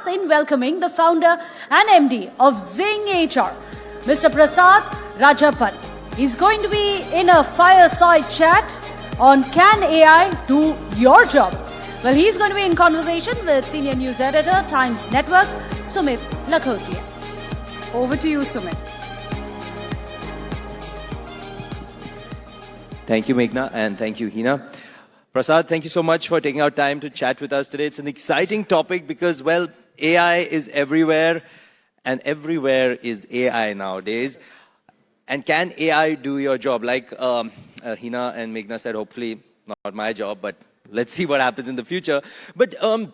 us in welcoming the founder and MD of ZingHR, Mr. Prasad Rajappan. He's going to be in a fireside chat on Can AI Do Your Job? Well, he's going to be in conversation with Senior News Editor, Times Network, Sumit Lakhotia. Over to you, Sumit. Thank you, Meghna, and thank you, Hina. Prasad, thank you so much for taking our time to chat with us today. It's an exciting topic because, well, AI is everywhere, and everywhere is AI nowadays. And can AI do your job? Like Hina and Meghna said, hopefully not my job, but let's see what happens in the future. But on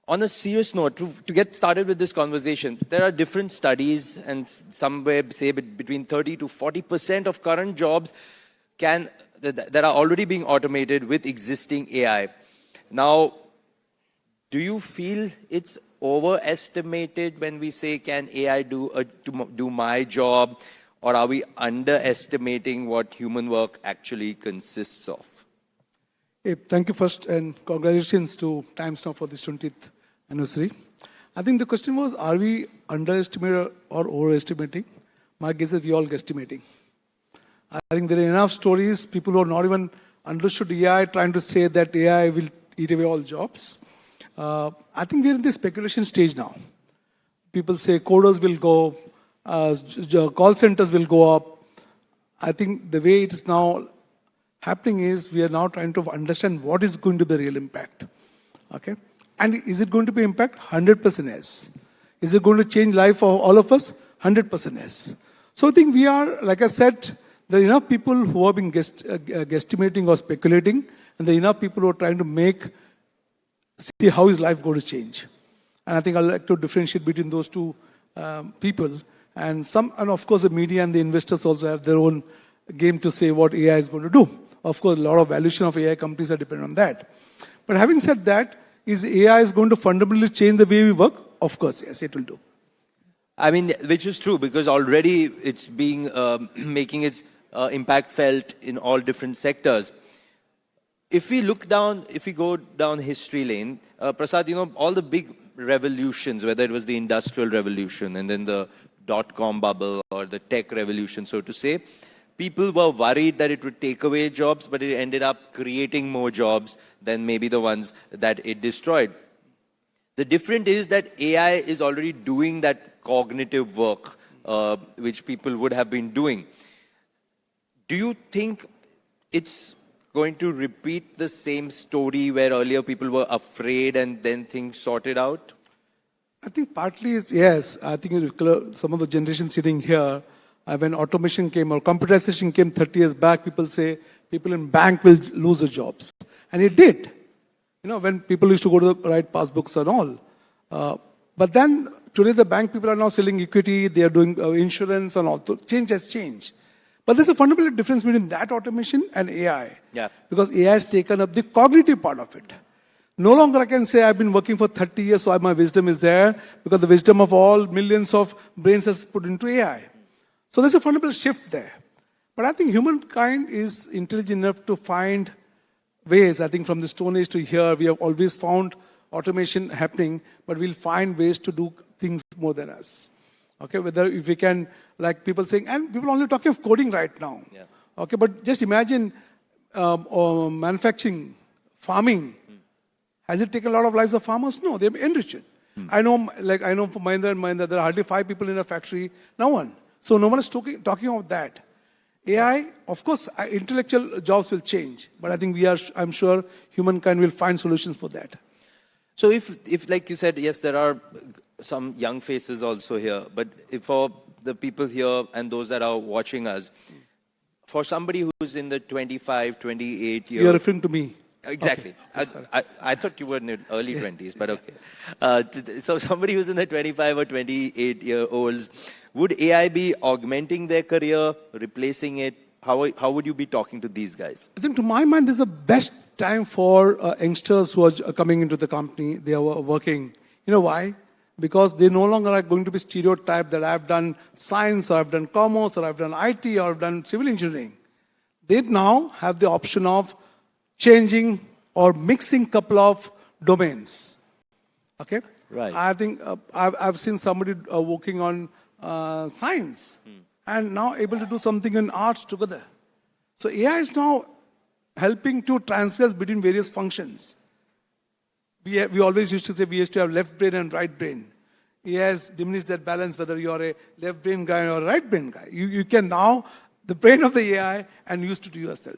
a serious note, to get started with this conversation, there are different studies, and somewhere say between 30 to 40% of current jobs that are already being automated with existing AI. Now, do you feel it's overestimated when we say, can AI do my job? Or are we underestimating what human work actually consists of? Hey, thank you first, and congratulations to Times Now for this 20th anniversary. I think the question was, are we underestimating or overestimating? My guess is we all guesstimating. I think there are enough stories, people who are not even understood AI trying to say that AI will eat away all jobs. I think we're in the speculation stage now. People say coders will go, call centers will go up. I think the way it is now happening is we are now trying to understand what is going to be the real impact. Okay? And is it going to be impact? 100% yes. Is it going to change life for all of us? 100% yes. So I think we are, like I said, there are enough people who have been guesstimating or speculating, and there are enough people who are trying to see how is life going to change. And I think I'd like to differentiate between those two people. And of course, the media and the investors also have their own game to say what AI is going to do. Of course, a lot of valuation of AI companies are dependent on that. But having said that, is AI is going to fundamentally change the way we work? Of course, yes, it will do. I mean, which is true, because already it's being making its impact felt in all different sectors. If we go down history lane, Prasad, all the big revolutions, whether it was the Industrial Revolution and then the dot-com bubble or the tech revolution, so to say, people were worried that it would take away jobs, but it ended up creating more jobs than maybe the ones that it destroyed. The difference is that AI is already doing that cognitive work, which people would have been doing. Do you think it's going to repeat the same story where earlier people were afraid and then things sorted out? I think partly is yes. I think some of the generation sitting here, when automation came or computerization came 30 years back, people say people in bank will lose their jobs. And it did. When people used to go to write passbooks and all. But then today the bank people are now selling equity, they are doing insurance and all. So change has changed. But there's a fundamental difference between that automation and AI. Yeah. Because AI has taken up the cognitive part of it. No longer I can say I've been working for 30 years, so my wisdom is there, because the wisdom of all millions of brains is put into AI. So there's a fundamental shift there. But I think humankind is intelligent enough to find ways. I think from the Stone Age to here, we have always found automation happening, but we'll find ways to do things more than us. Okay, whether if we can, like people saying, and people are only talking of coding right now. Yeah. Okay, but just imagine manufacturing, farming. Has it taken a lot of lives of farmers? No, they've enriched it. I know for Mahindra and Mahindra, there are hardly 5 people in a factory. No one. So no one is talking about that. AI, of course, intellectual jobs will change, but I think I'm sure humankind will find solutions for that. So if like you said, yes, there are some young faces also here, but for the people here and those that are watching us, for somebody who's in the 25, 28 years... You're referring to me. Exactly. Okay. I thought you were in your early 20s, but okay. So somebody who's in the 25 or 28-year-olds, would AI be augmenting their career, replacing it? How would you be talking to these guys? I think to my mind, this is the best time for youngsters who are coming into the company. They are working. You know why? Because they no longer are going to be stereotyped that I've done science, or I've done commerce, or I've done IT, or I've done civil engineering. They now have the option of changing or mixing couple of domains. Okay? Right. I think I've seen somebody working on science and now able to do something in arts together. So AI is now helping to transgress between various functions. We always used to say we used to have left brain and right brain. AI has diminished that balance whether you're a left brain guy or a right brain guy. You can now, the brain of the AI and use it to yourself.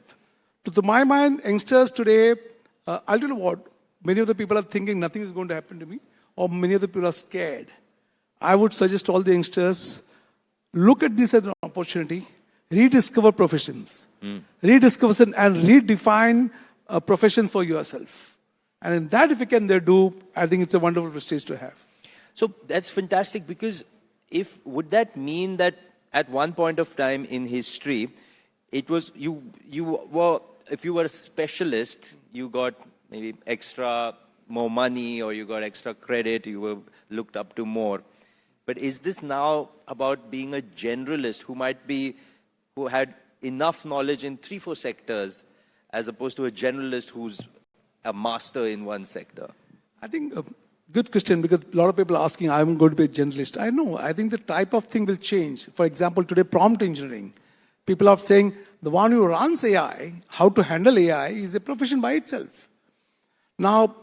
To my mind, youngsters today, I'll tell you what, many of the people are thinking nothing is going to happen to me, or many of the people are scared. I would suggest all the youngsters, look at this as an opportunity, rediscover professions, rediscover and redefine professions for yourself. And in that, if you can there do, I think it's a wonderful prestige to have. So that's fantastic, because would that mean that at one point of time in history, it was if you were a specialist, you got maybe more money, or you got extra credit, you were looked up to more. But is this now about being a generalist who had enough knowledge in 3-4 sectors, as opposed to a generalist who's a master in one sector? I think good question, because a lot of people are asking, I'm going to be a generalist. I know. I think the type of thing will change. For example, today, prompt engineering. People are saying the one who runs AI, how to handle AI, is a profession by itself. Now,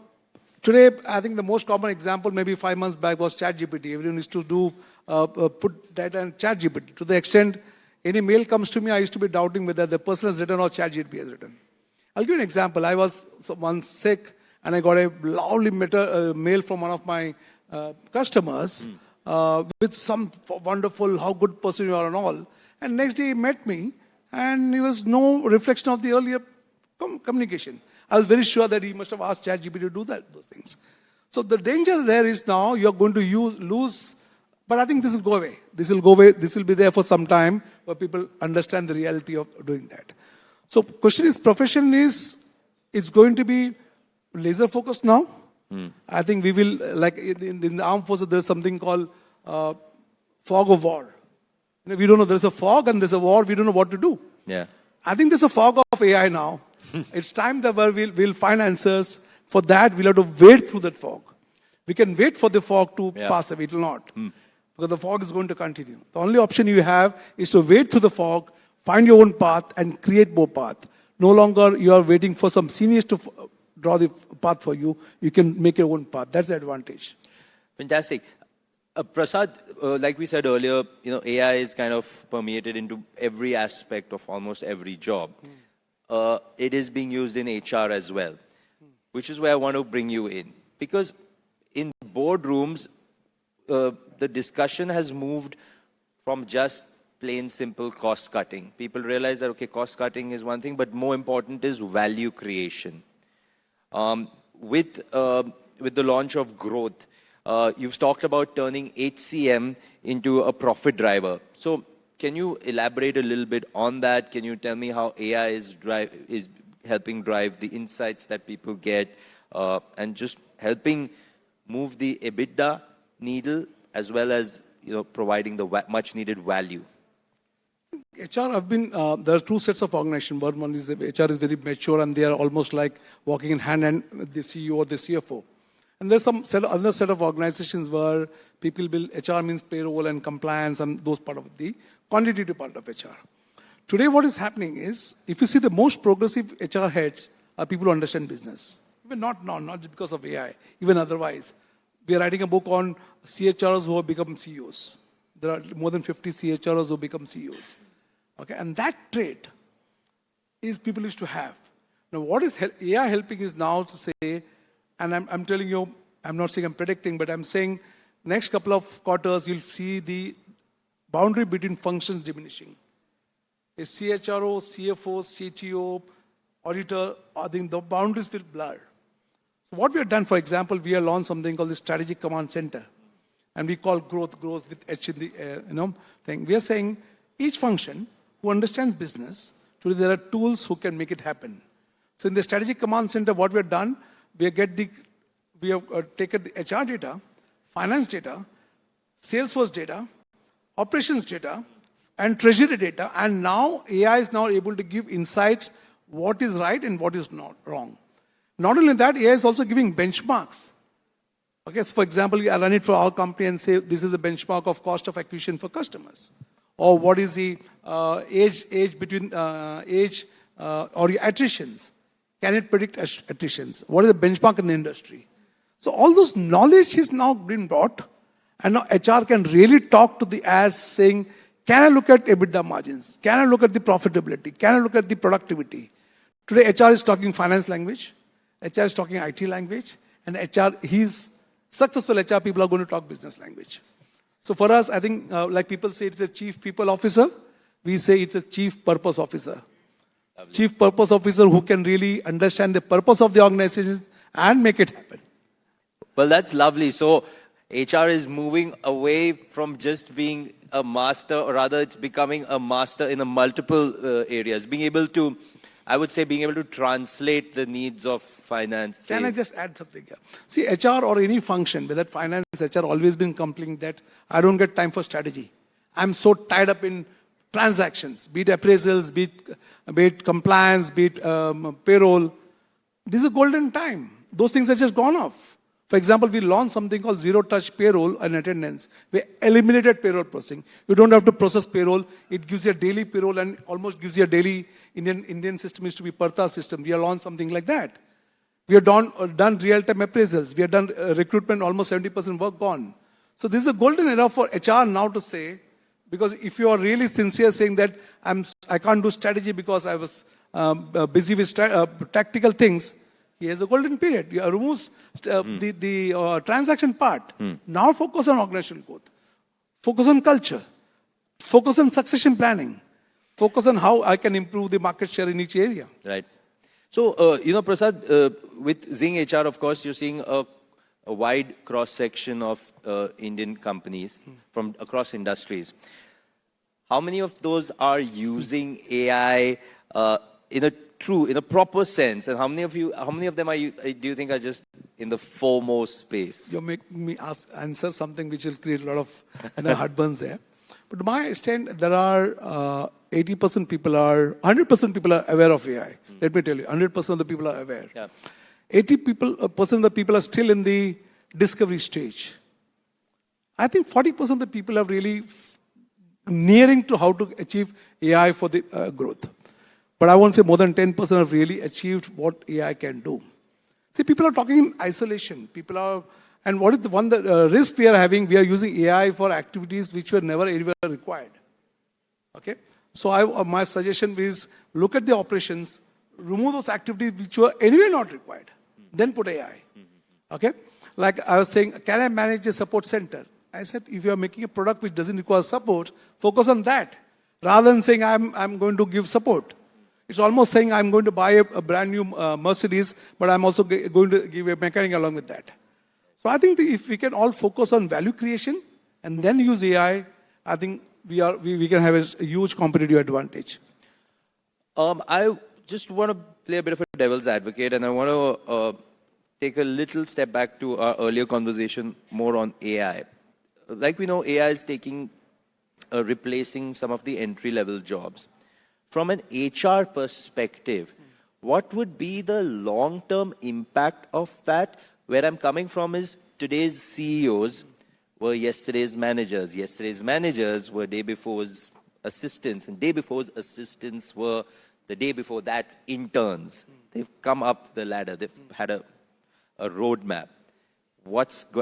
today, I think the most common example, maybe 5 months back, was ChatGPT. Everyone used to put data in ChatGPT. To the extent, any mail comes to me, I used to be doubting whether the person has written or ChatGPT has written. I'll give you an example. I was once sick, and I got a lovely mail from one of my customers with some wonderful, how good person you are and all. And next day he met me, and there was no reflection of the earlier communication. I was very sure that he must have asked ChatGPT to do those things. So the danger there is now you're going to lose, but I think this will go away. This will go away. This will be there for some time where people understand the reality of doing that. So question is, profession it's going to be laser focused now. I think we will, like in the armed forces, there's something called fog of war. We don't know, there's a fog and there's a war, we don't know what to do. Yeah. I think there's a fog of AI now. It's time that we'll find answers. For that, we'll have to wade through that fog. We can wait for the fog to pass away, it will not. Because the fog is going to continue. The only option you have is to wade through the fog, find your own path and create more path. No longer you are waiting for some seniors to draw the path for you. You can make your own path. That's the advantage. Fantastic. Prasad, like we said earlier, AI is kind of permeated into every aspect of almost every job. It is being used in HR as well, which is where I want to bring you in. Because in boardrooms, the discussion has moved from just plain simple cost cutting. People realize that, okay, cost cutting is one thing, but more important is value creation. With the launch of growth, you've talked about turning HCM into a profit driver. So can you elaborate a little bit on that? Can you tell me how AI is helping drive the insights that people get, and just helping move the EBITDA needle, as well as providing the much needed value? HR have been, there are two sets of organization. One is HR is very mature, and they are almost like walking in hand in hand with the CEO or the CFO. And there's other set of organizations where people will, HR means payroll and compliance and those part of the quantitative part of HR. Today what is happening is, if you see the most progressive HR heads are people who understand business. Even not just because of AI, even otherwise. We are writing a book on CHROs who have become CEOs. There are more than 50 CHROs who become CEOs. Okay, and that trait is people used to have. Now what is AI helping is now to say, and I'm telling you, I'm not saying I'm predicting, but I'm saying next couple of quarters, you'll see the boundary between functions diminishing. A CHRO, CFO, CTO, auditor, I think the boundaries will blur. So what we have done, for example, we have launched something called the Strategic Command Center. And we call growth with H in the thing. We are saying each function who understands business, today there are tools who can make it happen. So in the Strategic Command Center, what we have done, we have taken the HR data, finance data, Salesforce data, operations data, and treasury data, and now AI is now able to give insights what is right and what is not wrong. Not only that, AI is also giving benchmarks. Okay, so for example, I run it for our company and say this is a benchmark of cost of acquisition for customers, or what is the age between or your attritions? Can it predict attritions? What is the benchmark in the industry? So all those knowledge is now being brought, and now HR can really talk to the as saying, can I look at EBITDA margins? Can I look at the profitability? Can I look at the productivity? Today HR is talking finance language, HR is talking IT language, and successful HR people are going to talk business language. So for us, I think like people say it's a chief people officer, we say it's a chief purpose officer. Lovely. Chief purpose officer who can really understand the purpose of the organization and make it happen. Well, that's lovely. So HR is moving away from just being a master, or rather it's becoming a master in a multiple areas, being able to, I would say, being able to translate the needs of finance. Can I just add something here? See, HR or any function, whether finance, HR, always been complaining that I don't get time for strategy. I'm so tied up in transactions, be it appraisals, be it compliance, be it payroll. This is a golden time. Those things are just gone off. For example, we launched something called zero-touch payroll and attendance. We eliminated payroll processing. You don't have to process payroll. It gives you a daily payroll and almost gives you a daily. Indian system is to be Partha system. We have launched something like that. We have done real-time appraisals. We have done recruitment, almost 70% work gone. So this is a golden era for HR now to say, because if you are really sincere saying that I can't do strategy because I was busy with tactical things, he has a golden period. You remove the transaction part. Now focus on organizational growth. Focus on culture. Focus on succession planning. Focus on how I can improve the market share in each area. Right. So, Prasad, with Zing HR, of course, you're seeing a wide cross-section of Indian companies from across industries. How many of those are using AI in a proper sense, and how many of them do you think are just in the foremost space? You make me answer something which will create a lot of heartburns there. But to my extent, there are 100% people are aware of AI. Let me tell you, 100% of the people are aware. Yeah. 80% of the people are still in the discovery stage. I think 40% of the people are really nearing to how to achieve AI for the growth. But I won't say more than 10% have really achieved what AI can do. See, people are talking in isolation. And what is the risk we are having? We are using AI for activities which were never anywhere required. Okay? So my suggestion is look at the operations, remove those activities which were anyway not required, then put AI. Okay? Like I was saying, can I manage a support center? I said, if you are making a product which doesn't require support, focus on that. Rather than saying, I'm going to give support. It's almost saying, I'm going to buy a brand new Mercedes, but I'm also going to give a mechanic along with that. So I think if we can all focus on value creation and then use AI, I think we can have a huge competitive advantage. I just want to play a bit of a devil's advocate, and I want to take a little step back to our earlier conversation more on AI. Like we know, AI is replacing some of the entry-level jobs. From an HR perspective, what would be the long-term impact of that? Where I'm coming from is today's CEOs were yesterday's managers. Yesterday's managers were day before's assistants, and day before's assistants were the day before that interns. They've come up the ladder. They've had a roadmap.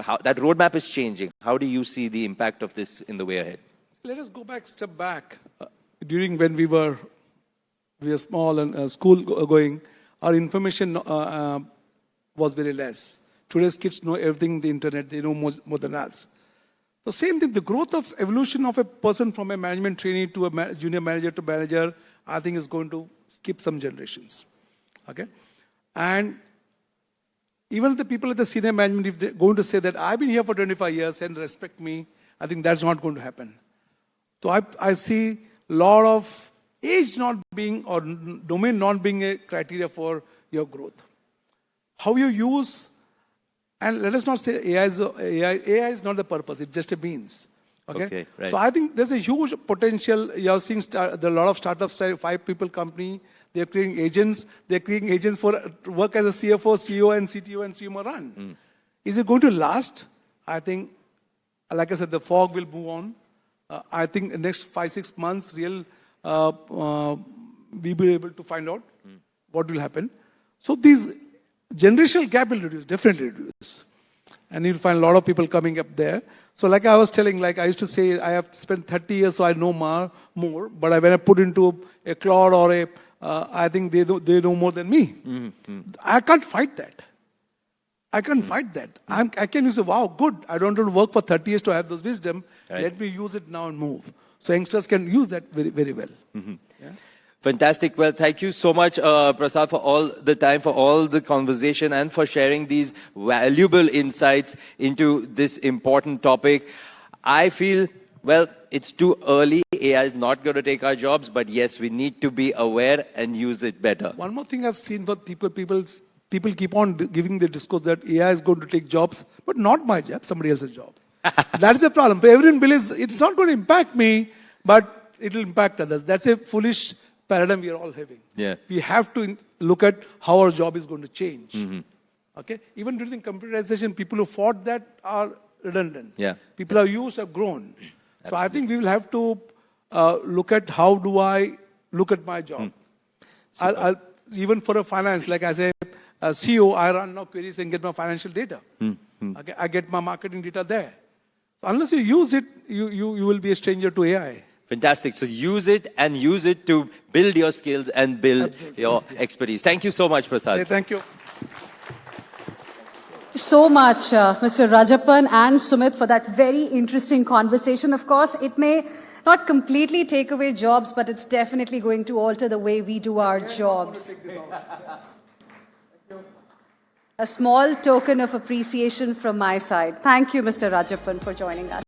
How that roadmap is changing. How do you see the impact of this in the way ahead? Let us go back, step back. During when we were small and school going, our information was very less. Today's kids know everything, the internet, they know more than us. So same thing, the growth of evolution of a person from a management trainee to a junior manager to manager, I think is going to skip some generations. Okay? And even the people at the senior management, if they're going to say that I've been here for 25 years and respect me, I think that's not going to happen. So I see a lot of age not being or domain not being a criteria for your growth. How you use, and let us not say AI is not the purpose, it's just a means. Okay, right. So I think there's a huge potential. You are seeing there are a lot of startups, 5-people company. They're creating agents. They're creating agents for work as a CFO, CEO, and CTO, and CMO run. Is it going to last? I think, like I said, the fog will move on. I think in the next 5-6 months, we'll be able to find out what will happen. So these generational gap will reduce, definitely reduce. And you'll find a lot of people coming up there. So like I was telling, like I used to say, I have spent 30 years, so I know more. But when I put into a Claude or I think they know more than me. I can't fight that. I can't fight that. I can use it, wow, good. I don't want to work for 30 years to have those wisdom. Right. Let me use it now and move. So youngsters can use that very, very well. Yeah? Fantastic. Well, thank you so much, Prasad, for all the time, for all the conversation, and for sharing these valuable insights into this important topic. I feel, well, it's too early. AI is not going to take our jobs, but yes, we need to be aware and use it better. One more thing I've seen for people keep on giving the discourse that AI is going to take jobs, but not my job, somebody else's job. That's the problem. Everyone believes it's not going to impact me, but it will impact others. That's a foolish paradigm we are all having. Yeah. We have to look at how our job is going to change. Okay? Even during computerization, people who fought that are redundant. Yeah. People who have used have grown. Absolutely. So I think we will have to look at how do I look at my job. I'll, even for a finance, like as a CEO, I run now queries and get my financial data. Okay? I get my marketing data there. So unless you use it, you will be a stranger to AI. Fantastic. So use it and use it to build your skills and build your expertise. Thank you so much, Prasad. Okay, thank you. So much, Mr. Rajappan and Sumit, for that very interesting conversation. Of course, it may not completely take away jobs, but it's definitely going to alter the way we do our jobs. A small token of appreciation from my side. Thank you, Mr. Rajappan, for joining us.